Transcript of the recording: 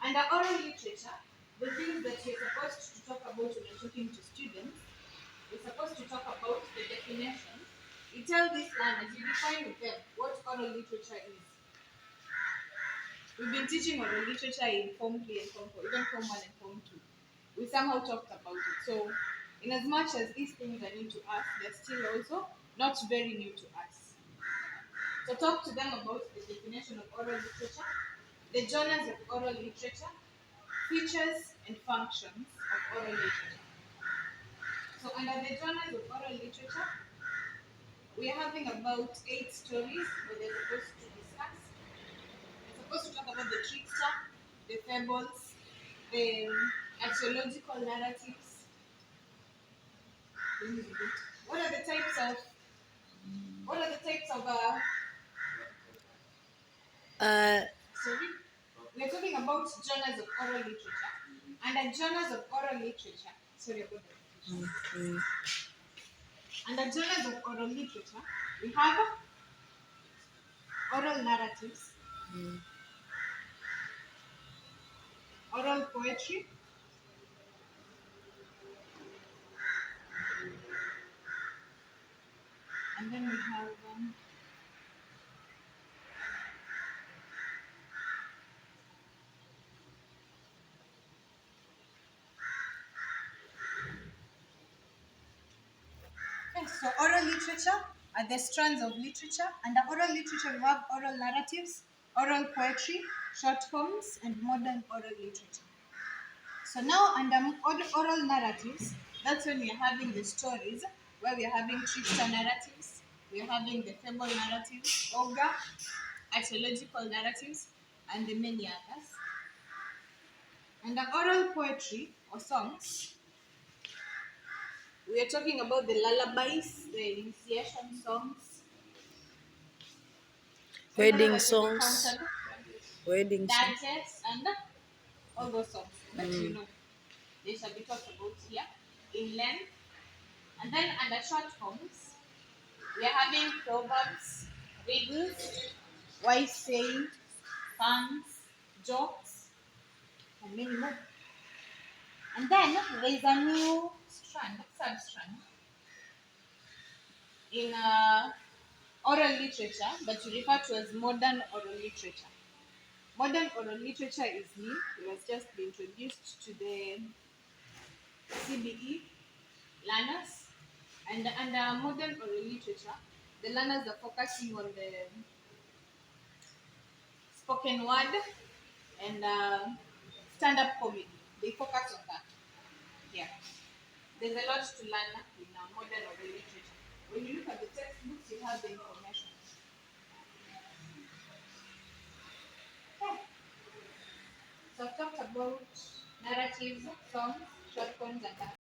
Under oral literature, the things that you're supposed to talk about when you're talking to students, you're supposed to talk about the definition. You tell these learners, you define with them what oral literature is. We've been teaching oral literature in Form 3 and Form 4, even Form 1 and Form 2. We somehow talked about it. So, in as much as these things are new to us, they're still also not very new to us. So talk to them about the definition of oral literature, the genres of oral literature, features and functions of oral literature. So under the genres of oral literature, we are having about 8 stories that they're supposed to discuss. They're supposed to talk about the trickster, the fables, the archaeological narratives. What are the types of sorry? We're talking about genres of oral literature. Under genres of oral literature, sorry about that. Under genres of oral literature, we have oral narratives, oral poetry, and then we have so oral literature are the strands of literature. Under oral literature, we have oral narratives, oral poetry, short forms, and modern oral literature. So now under oral narratives, that's when we are having the stories, where we are having trickster narratives, we are having the fable narratives, ogre, archaeological narratives, and the many others. Under oral poetry or songs, we are talking about the lullabies, the initiation songs, wedding songs, dances, and all those songs that you know. They shall be talked about here in length. And then under short forms, we are having proverbs, riddles, wise saying, puns, jokes, and many more. And then there is a new sub-strand in oral literature that we refer to as modern oral literature. Modern oral literature is new. It was just introduced to the CBE learners. And under modern oral literature, the learners are focusing on the spoken word and stand-up comedy. They focus on that. Yeah. There's a lot to learn in modern oral literature. When you look at the textbooks, you have the information. Okay. So I've talked about narratives, songs, short forms, and